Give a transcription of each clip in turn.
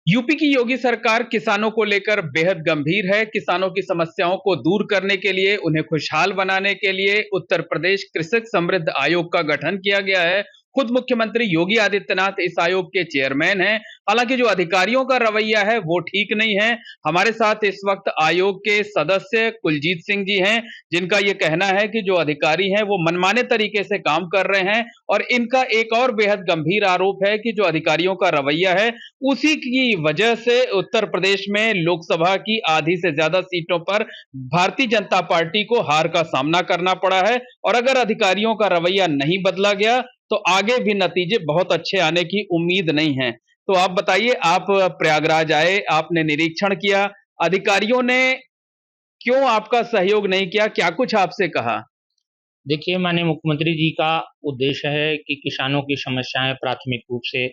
UP की योगी सरकार किसानों को लेकर बेहद गंभीर है। किसानों की समस्याओं को दूर करने के लिए, उन्हें खुशहाल बनाने के लिए उत्तर प्रदेश कृषक समृद्ध आयोग का गठन किया गया है। खुद मुख्यमंत्री योगी आदित्यनाथ इस आयोग के चेयरमैन हैं। हालांकि जो अधिकारियों का रवैया है वो ठीक नहीं है। हमारे साथ इस वक्त आयोग के सदस्य कुलजीत सिंह जी हैं, जिनका ये कहना है कि जो अधिकारी हैं वो मनमाने तरीके से काम कर रहे हैं। और इनका एक और बेहद गंभीर आरोप है कि जो अधिकारियों का रवैया है उसी की वजह से उत्तर प्रदेश में लोकसभा की आधी से ज्यादा सीटों पर भारतीय जनता पार्टी को हार का सामना करना पड़ा है। और अगर अधिकारियों का रवैया नहीं बदला गया तो आगे भी नतीजे बहुत अच्छे आने की उम्मीद नहीं है। तो आप बताइए, आप प्रयागराज आए, आपने निरीक्षण किया, अधिकारियों ने क्यों आपका सहयोग नहीं किया, क्या कुछ आपसे कहा? देखिए, माननीय मुख्यमंत्री जी का उद्देश्य है कि किसानों की समस्याएं प्राथमिक रूप से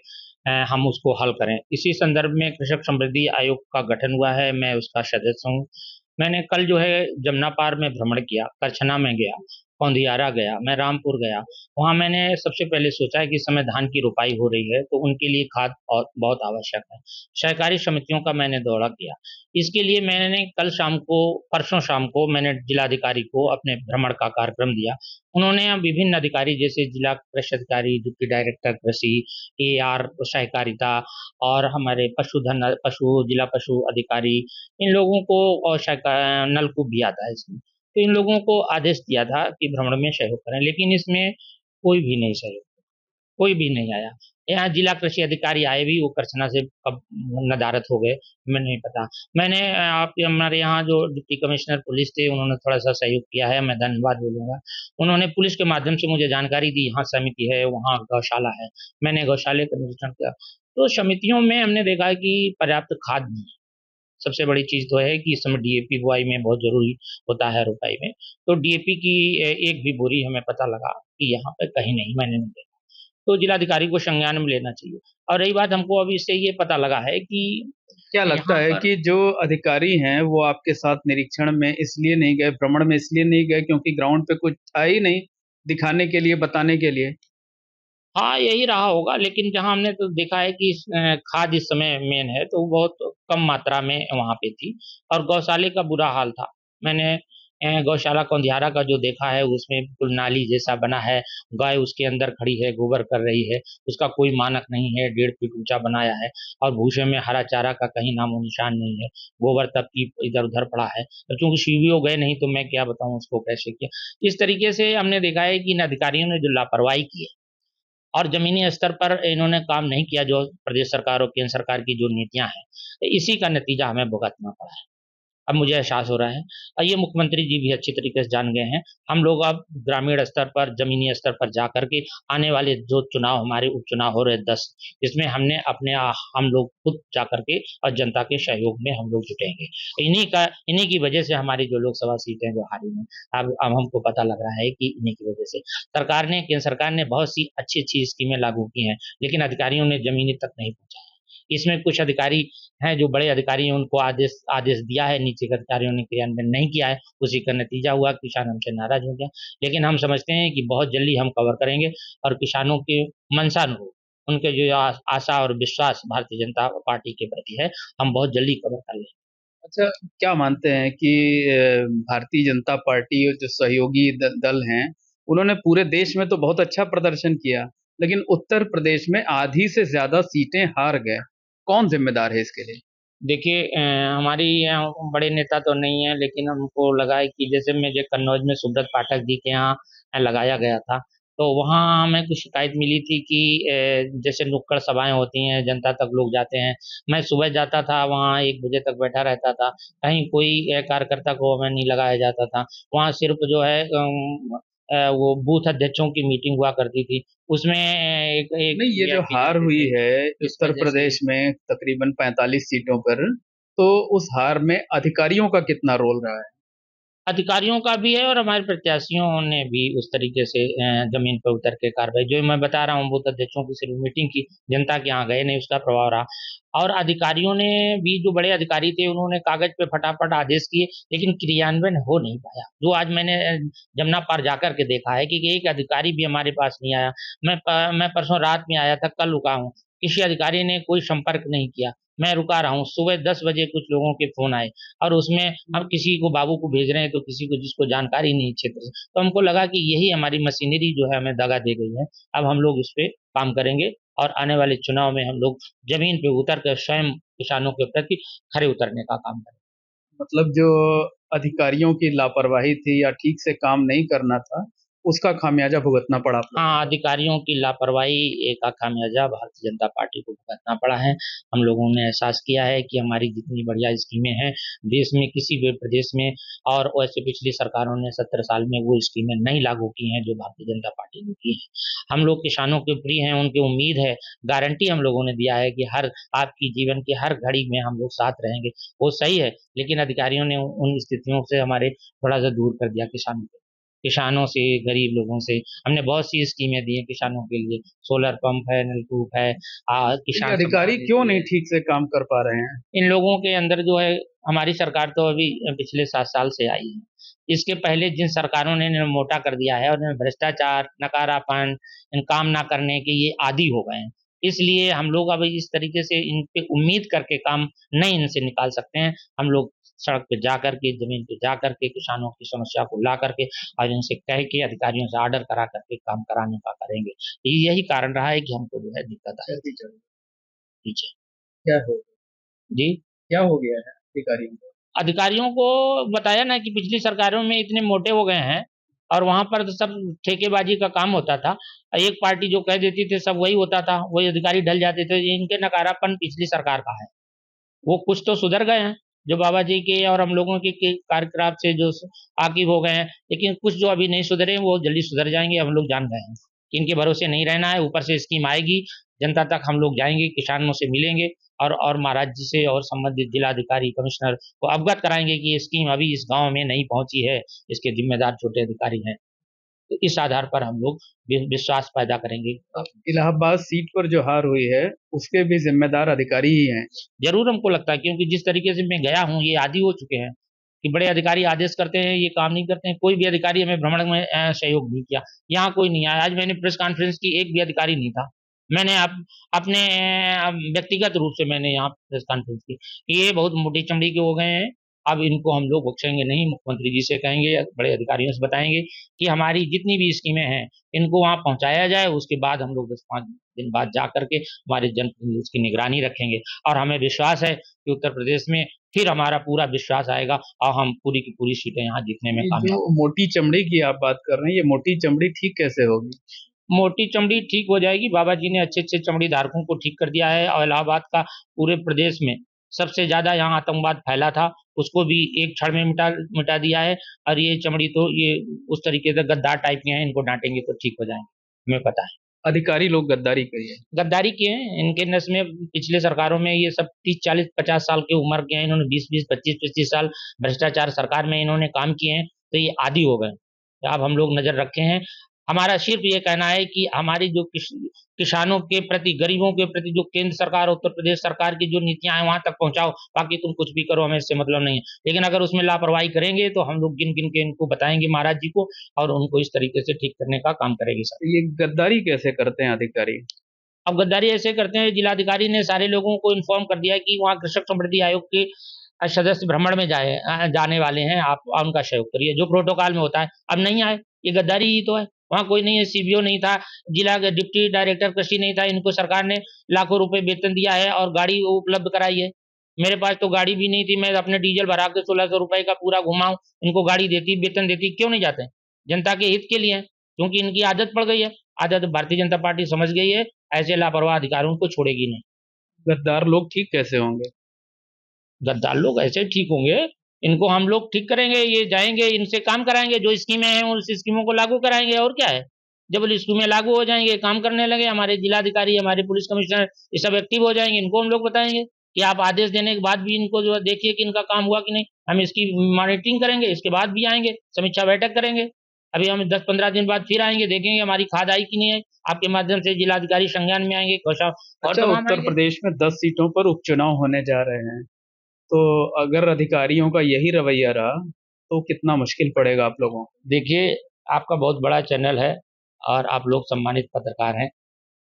हम उसको हल करें। इसी संदर्भ में कृषक समृद्धि आयोग का गठन हुआ है, मैं उसका सदस्य हूँ। मैंने कल जो है जमुना पार में भ्रमण किया, करछना में गया, कौंधियारा गया, मैं रामपुर गया। वहाँ मैंने सबसे पहले सोचा है कि इस समय धान की रोपाई हो रही है, तो उनके लिए खाद और बहुत आवश्यक है। सहकारी समितियों का मैंने दौरा किया। इसके लिए मैंने कल शाम को परसों शाम को मैंने जिलाधिकारी को अपने भ्रमण का कार्यक्रम दिया। उन्होंने विभिन्न अधिकारी जैसे जिला कृषि अधिकारी, डिप्टी डायरेक्टर कृषि, एआर सहकारिता और हमारे पशु जिला पशु अधिकारी, इन लोगों को और नलकूप भी आता है इसमें, तो इन लोगों को आदेश दिया था कि भ्रमण में सहयोग करें, लेकिन इसमें कोई भी नहीं सहयोग, कोई भी नहीं आया। यहाँ जिला कृषि अधिकारी आए भी, वो करछना से कब नदारद हो गए हमें नहीं पता। मैंने आप हमारे यहाँ जो डिप्टी कमिश्नर पुलिस थे, उन्होंने थोड़ा सा सहयोग किया है, मैं धन्यवाद बोलूंगा। उन्होंने पुलिस के माध्यम से मुझे जानकारी दी, यहाँ समिति है, वहाँ गौशाला है। मैंने गौशाले का निरीक्षण किया, तो समितियों में हमने देखा कि पर्याप्त खाद नहीं है। सबसे बड़ी चीज तो है कि इस समय डीएपी बुआई में बहुत जरूरी होता है रोपाई में, तो डीएपी की एक भी बोरी हमें पता लगा कि यहाँ पे कहीं नहीं, मैंने नहीं देखा। तो जिलाधिकारी को संज्ञान में लेना चाहिए। और रही बात, हमको अभी इससे ये पता लगा है कि क्या लगता यहाँ है पर, कि जो अधिकारी हैं वो आपके साथ निरीक्षण में इसलिए नहीं गए, भ्रमण में इसलिए नहीं गए क्योंकि ग्राउंड पे कुछ था ही नहीं दिखाने के लिए, बताने के लिए? हाँ यही रहा होगा, लेकिन जहाँ हमने तो देखा है कि खाद इस समय मेन है, तो वो बहुत कम मात्रा में वहाँ पे थी। और गौशाले का बुरा हाल था। मैंने गौशाला कौंधियारा का जो देखा है, उसमें बिल्कुल नाली जैसा बना है, गाय उसके अंदर खड़ी है, गोबर कर रही है, उसका कोई मानक नहीं है, 1.5 फीट ऊंचा बनाया है, और भूसे में हरा चारा का कहीं नामो निशान नहीं है, गोबर तब की इधर उधर पड़ा है। और चूंकि सीवीओ गए नहीं, तो मैं क्या बताऊं उसको कैसे किया। इस तरीके से हमने देखा है कि इन अधिकारियों ने जो लापरवाही की है और जमीनी स्तर पर इन्होंने काम नहीं किया, जो प्रदेश सरकार और केंद्र सरकार की जो नीतियां हैं, इसी का नतीजा हमें भुगतना पड़ा है। अब मुझे एहसास हो रहा है, और ये मुख्यमंत्री जी भी अच्छी तरीके से जान गए हैं। हम लोग अब ग्रामीण स्तर पर, जमीनी स्तर पर जा करके आने वाले जो चुनाव, हमारे उपचुनाव हो रहे 10, इसमें हमने हम लोग खुद जा करके और जनता के सहयोग में हम लोग जुटेंगे। इन्हीं की वजह से हमारी जो लोकसभा सीटें जो हारी हैं, अब हमको पता लग रहा है कि इन्हीं की वजह से केंद्र सरकार ने बहुत सी अच्छी अच्छी स्कीमें लागू की हैं, लेकिन अधिकारियों ने जमीनी तक नहीं पहुंचाया। इसमें कुछ अधिकारी हैं जो बड़े अधिकारी हैं, उनको आदेश आदेश दिया है, नीचे के अधिकारियों ने क्रियान्वयन नहीं किया है, उसी का नतीजा हुआ, किसान हमसे नाराज हो गया। लेकिन हम समझते हैं कि बहुत जल्दी हम कवर करेंगे, और किसानों के मनसानुरूप उनके जो आशा और विश्वास भारतीय जनता पार्टी के प्रति है, हम बहुत जल्दी कवर कर लेंगे। अच्छा, क्या मानते हैं कि भारतीय जनता पार्टी और जो सहयोगी दल हैं, उन्होंने पूरे देश में तो बहुत अच्छा प्रदर्शन किया, लेकिन उत्तर प्रदेश में आधी से ज्यादा सीटें हार गए। कौन जिम्मेदार है इसके लिए? देखिए, हमारी यहाँ बड़े नेता तो नहीं है, लेकिन हमको लगा है कि जैसे मुझे कन्नौज में सुब्रत पाठक जी के यहाँ लगाया गया था, तो वहाँ हमें कुछ शिकायत मिली थी कि जैसे नुक्कड़ सभाएं होती हैं, जनता तक लोग जाते हैं। मैं सुबह जाता था, वहाँ 1 बजे तक बैठा रहता था, कहीं कोई कार्यकर्ता को हमें नहीं लगाया जाता था। वहाँ सिर्फ जो है वो बूथ अध्यक्षों की मीटिंग हुआ करती थी, उसमें एक एक नहीं, ये क्रिया जो किए हार जाते हुई थे। है इस उत्तर वजह से प्रदेश में तकरीबन 45 सीटों पर, तो उस हार में अधिकारियों का कितना रोल रहा है? अधिकारियों का भी है, और हमारे प्रत्याशियों ने भी उस तरीके से जमीन पर उतर के कार्रवाई, जो मैं बता रहा हूँ, बूथ अध्यक्षों की सिर्फ मीटिंग की, जनता के यहाँ गए नहीं, उसका प्रभाव रहा। और अधिकारियों ने भी, जो बड़े अधिकारी थे, उन्होंने कागज पे फटाफट आदेश किए, लेकिन क्रियान्वयन हो नहीं पाया। जो आज मैंने जमुना पार जाकर के देखा है कि एक अधिकारी भी हमारे पास नहीं आया। मैं परसों रात में आया था, कल रुका हूँ, किसी अधिकारी ने कोई संपर्क नहीं किया। मैं रुका रहा हूँ, सुबह 10 बजे कुछ लोगों के फ़ोन आए और उसमें हम किसी को बाबू को भेज रहे हैं, तो किसी को जिसको जानकारी नहीं क्षेत्र से, तो हमको लगा कि यही हमारी मशीनरी जो है हमें दगा दे गई है। अब हम लोग इस पे काम करेंगे और आने वाले चुनाव में हम लोग ज़मीन पे उतर कर स्वयं किसानों के प्रति खरे उतरने का काम करेंगे। मतलब जो अधिकारियों की लापरवाही थी या ठीक से काम नहीं करना था, उसका खामियाजा भुगतना पड़ा आप लोगों हाँ, को। अधिकारियों की लापरवाही का खामियाजा भारतीय जनता पार्टी को भुगतना पड़ा है। हम लोगों ने एहसास किया है कि हमारी जितनी बढ़िया स्कीमें हैं, देश में किसी भी प्रदेश में, और वैसे पिछली सरकारों ने 17 साल में वो स्कीमें नहीं लागू की हैं, जो भारतीय जनता पार्टी ने की हैं। हम लोग किसानों के प्रिय हैं, उनकी उम्मीद है, गारंटी हम लोगों ने दिया है कि हर आपकी जीवन की हर घड़ी में हम लोग साथ रहेंगे। वो सही है, लेकिन अधिकारियों ने उन स्थितियों से हमारे थोड़ा-सा दूर कर दिया किसानों को। किसानों से, गरीब लोगों से हमने बहुत सी स्कीमें दी हैं किसानों के लिए, सोलर पंप है, नलकूप है, ये किसान सम्मान अधिकारी क्यों निधि नहीं है। ठीक से काम कर पा रहे हैं? इन लोगों के अंदर जो है, हमारी सरकार तो अभी पिछले 7 साल से आई है। इसके पहले जिन सरकारों ने इन्हें मोटा कर दिया है और इन्हें भ्रष्टाचार, नकारापन, इन काम ना करने के ये आदी हो गए हैं। इसलिए हम लोग अब इस तरीके से इन पे उम्मीद करके काम नहीं इनसे निकाल सकते हैं। हम लोग सड़क पे जा कर के, ज़मीन पे जा कर के किसानों की समस्या को ला कर के और इनसे कह के अधिकारियों से ऑर्डर करा कर के काम कराने का करेंगे। यही कारण रहा है कि हमको जो है दिक्कत आई जल्दी चलो। पीछे। क्या हो जी। क्या हो गया है अधिकारियों को? अधिकारियों को बताया ना कि पिछली सरकारों में इतने मोटे हो गए हैं और वहाँ पर तो सब ठेकेबाजी का काम होता था। एक पार्टी जो कह देती थी सब वही होता था, वही अधिकारी ढल जाते थे। इनके नकारापन पिछली सरकार का है। वो कुछ तो सुधर गए हैं, जो बाबा जी के और हम लोगों के कार्यकलाप से जो आकिब हो गए हैं, लेकिन कुछ जो अभी नहीं सुधरे हैं, वो जल्दी सुधर जाएँगे, हम लोग जान गए हैं। कि इनके भरोसे नहीं रहना है, ऊपर से स्कीम आएगी, जनता तक हम लोग जाएँगे, किसानों से मिलेंगे और महाराज जी से और संबंधित जिलाधिकारी, कमिश्नर को अवगत कराएँगे कि ये स्कीम अभी इस गाँव में नहीं पहुँची है, इसके ज़िम्मेदार छोटे अधिकारी हैं। तो इस आधार पर हम लोग विश्वास पैदा करेंगे। इलाहाबाद सीट पर जो हार हुई है, उसके भी ज़िम्मेदार अधिकारी ही हैं। ज़रूर हमको लगता है, क्योंकि जिस तरीके से मैं गया हूँ, ये आदी हो चुके हैं कि बड़े अधिकारी आदेश करते हैं, ये काम नहीं करते हैं। कोई भी अधिकारी हमें भ्रमण में सहयोग नहीं किया। यहाँ कोई नहीं आया। आज मैंने प्रेस कॉन्फ्रेंस की, एक भी अधिकारी नहीं था। मैंने अपने व्यक्तिगत रूप से मैंने यहाँ प्रेस कॉन्फ्रेंस की। ये बहुत मोटी चमड़ी के हो गए हैं, अब इनको हम लोग बख्शेंगे नहीं। मुख्यमंत्री जी से कहेंगे, बड़े अधिकारियों से बताएँगे कि हमारी जितनी भी स्कीमें हैं, इनको वहाँ पहुँचाया जाए। उसके बाद हम लोग 10-5 दिन बाद जा कर के हमारे जनप्रतिनिधि उसकी निगरानी रखेंगे और हमें विश्वास है कि उत्तर प्रदेश में फिर हमारा पूरा विश्वास आएगा और हम पूरी की पूरी सीटें यहाँ जीतने में ये कामयाब। जो मोटी चमड़ी की आप बात कर रहे हैं, ये मोटी चमड़ी ठीक कैसे होगी? मोटी चमड़ी ठीक हो जाएगी। बाबा जी ने अच्छे-अच्छे चमड़ी धारकों को ठीक कर दिया है और इलाहाबाद का पूरे प्रदेश में सबसे ज़्यादा यहाँ आतंकवाद फैला था, उसको भी एक क्षण में मिटा मिटा दिया है। और ये चमड़ी तो ये उस तरीके से गद्दार टाइप के हैं, इनको डाँटेंगे तो ठीक हो जाएँगे, हमें पता है। अधिकारी लोग गद्दारी करी है। गद्दारी किए हैं, इनके नस में पिछले सरकारों में ये सब 30, 40, 50 साल की उम्र के हैं, इन्होंने 20-20, 25-25 साल भ्रष्टाचार सरकार में इन्होंने काम किए हैं, तो ये आदी हो गए। अब हम लोग नज़र रखे हैं। हमारा सिर्फ़ ये कहना है कि हमारी जो किसानों के प्रति, गरीबों के प्रति जो केंद्र सरकार, उत्तर प्रदेश सरकार की जो नीतियाँ हैं, वहाँ तक पहुँचाओ, बाकी तुम कुछ भी करो, हमें इससे मतलब नहीं है। लेकिन अगर उसमें लापरवाही करेंगे, तो हम लोग गिन-गिन के इनको बताएँगे महाराज जी को और उनको इस तरीके से ठीक करने का काम करेंगे सर। तो ये गद्दारी कैसे करते हैं अधिकारी? अब गद्दारी ऐसे करते हैं, जिलाधिकारी ने सारे लोगों को इन्फॉर्म कर दिया है कि वहाँ कृषक समृद्धि आयोग के सदस्य भ्रमण में जाने वाले हैं, आप उनका सहयोग करिए, जो प्रोटोकॉल में होता है। अब नहीं आए, ये गद्दारी ही तो है। वहाँ कोई नहीं है, सीबीओ नहीं था, जिला के डिप्टी डायरेक्टर कृषि नहीं था, इनको सरकार ने लाखों रुपए वेतन दिया है और गाड़ी उपलब्ध कराई है। मेरे पास तो गाड़ी भी नहीं थी, मैं अपने डीजल भरा के 1600 रुपए का पूरा घुमाऊँ, इनको गाड़ी देती, वेतन देती, क्यों नहीं जाते? जनता के हित के लिए हैं, क्योंकि इनकी आदत पड़ गई है। आदत भारतीय जनता पार्टी समझ गई है, ऐसे लापरवाह अधिकारियों को छोड़ेगी नहीं। गद्दार लोग ठीक कैसे होंगे? गद्दार लोग ऐसे ठीक होंगे, इनको हम लोग ठीक करेंगे, ये जाएँगे, इनसे काम कराएँगे, जो स्कीमें हैं उस स्कीमों को लागू कराएँगे और क्या है। जब वो स्कीमें लागू हो जाएँगे, काम करने लगे, हमारे जिलाधिकारी, हमारे पुलिस कमिश्नर ये सब एक्टिव हो जाएँगे, इनको हम लोग बताएँगे कि आप आदेश देने के बाद भी इनको जो है देखिए कि इनका काम हुआ कि नहीं। हम इसकी मॉनिटरिंग करेंगे, इसके बाद भी आएँगे, समीक्षा बैठक करेंगे। अभी हम 10-15 दिन बाद फिर आएँगे, देखेंगे हमारी खाद आई कि नहीं आई। आपके माध्यम से जिलाधिकारी संज्ञान में आएँगे, और अच्छा, तमाम उत्तर आएँगे। प्रदेश में 10 सीटों पर उपचुनाव होने जा रहे हैं, तो अगर अधिकारियों का यही रवैया रहा, तो कितना मुश्किल पड़ेगा आप लोगों को? देखिए, आपका बहुत बड़ा चैनल है और आप लोग सम्मानित पत्रकार हैं।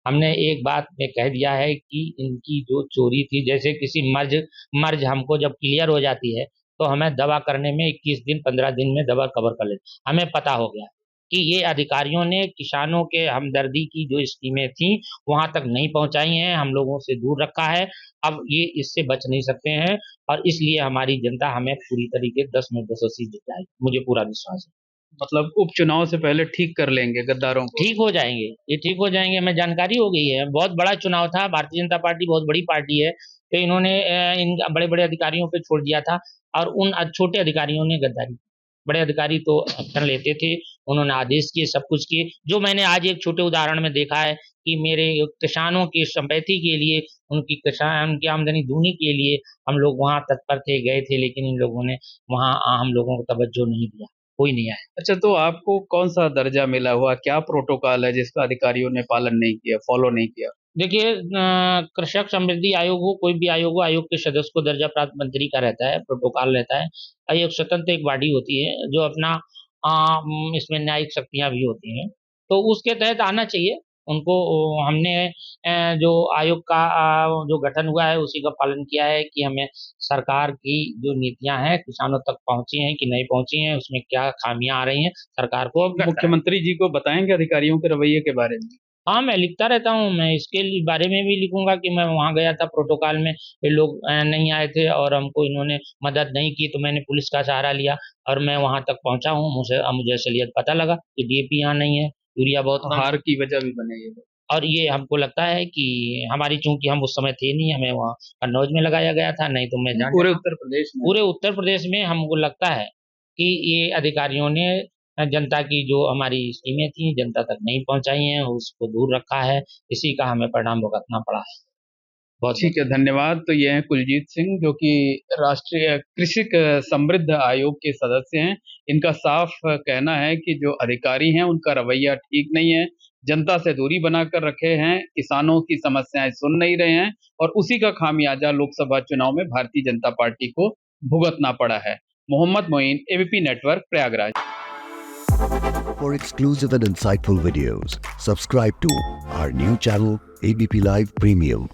हमने एक बात में कह दिया है कि इनकी जो चोरी थी, जैसे किसी मर्ज हमको जब क्लियर हो जाती है तो हमें दवा करने में 21 दिन 15 दिन में दवा कवर कर लेते। हमें पता हो गया कि ये अधिकारियों ने किसानों के हमदर्दी की जो स्कीमें थी वहां तक नहीं पहुंचाई हैं, हम लोगों से दूर रखा है। अब ये इससे बच नहीं सकते हैं और इसलिए हमारी जनता हमें पूरी तरीके 10 में 10 सीट जिताएगी, मुझे पूरा विश्वास है। मतलब उपचुनाव से पहले ठीक कर लेंगे गद्दारों को। ठीक हो जाएंगे, ये ठीक हो जाएंगे, हमें जानकारी हो गई है। बहुत बड़ा चुनाव था, भारतीय जनता पार्टी बहुत बड़ी पार्टी है, तो इन्होंने इन बड़े बड़े अधिकारियों पे छोड़ दिया था और उन छोटे अधिकारियों ने गद्दारी की। बड़े अधिकारी तो एक्शन लेते थे, उन्होंने आदेश किए, सब कुछ किए। जो मैंने आज एक छोटे उदाहरण में देखा है कि मेरे किसानों की संपत्ति के लिए, उनकी किसान की आमदनी दूनी के लिए हम लोग वहां तत्पर थे, गए थे, लेकिन इन लोगों ने वहां हम लोगों को तवज्जो नहीं दिया, कोई नहीं आया। अच्छा, तो आपको कौन-सा दर्जा मिला हुआ? क्या प्रोटोकॉल है जिसका अधिकारियों ने पालन नहीं किया, फॉलो नहीं किया? देखिए, कृषक समृद्धि आयोग हो, कोई भी आयोग हो, आयोग के सदस्य को दर्जा प्राप्त मंत्री का रहता है, प्रोटोकॉल रहता है। एक स्वतंत्र एक बॉडी होती है जो अपना इसमें न्यायिक शक्तियाँ भी होती हैं, तो उसके तहत आना चाहिए उनको। हमने जो आयोग का जो गठन हुआ है उसी का पालन किया है कि हमें सरकार की जो नीतियाँ हैं किसानों तक पहुँची हैं कि नहीं पहुँची हैं, उसमें क्या खामियाँ आ रही हैं, सरकार को अवगत कराएँ। मुख्यमंत्री जी को बताएँगे अधिकारियों के रवैये के बारे में? हाँ, मैं लिखता रहता हूँ, मैं इसके बारे में भी लिखूँगा कि मैं वहाँ गया था प्रोटोकॉल में, ये लोग नहीं आए थे और हमको इन्होंने मदद नहीं की, तो मैंने पुलिस का सहारा लिया और मैं वहाँ तक पहुँचा हूँ। मुझे असलियत पता लगा कि डीएपी यहाँ नहीं है, यूरिया बहुत कम है। हार की वजह भी बने ये लोग। और ये हमको लगता है कि हमारी, चूँकि हम उस समय थे नहीं, हमें वहाँ कन्नौज में लगाया गया था, नहीं तो मैं जान पूरे जाता। उत्तर प्रदेश में। पूरे उत्तर प्रदेश में हमको लगता है कि ये अधिकारियों ने जनता की जो हमारी स्कीमें थी जनता तक नहीं पहुंचाई हैं, उसको दूर रखा है, इसी का हमें परिणाम भुगतना पड़ा है। बहुत ठीक है, धन्यवाद। तो ये हैं कुलजीत सिंह, जो कि राष्ट्रीय कृषक समृद्ध आयोग के सदस्य हैं। इनका साफ कहना है कि जो अधिकारी हैं उनका रवैया ठीक नहीं है, जनता से दूरी बनाकर रखे हैं, किसानों की समस्याएं सुन नहीं रहे हैं और उसी का खामियाजा लोकसभा चुनाव में भारतीय जनता पार्टी को भुगतना पड़ा है। Mohammad Moin, ABP network, Prayagraj. For exclusive and insightful videos, subscribe to our new channel ABP Live Premium.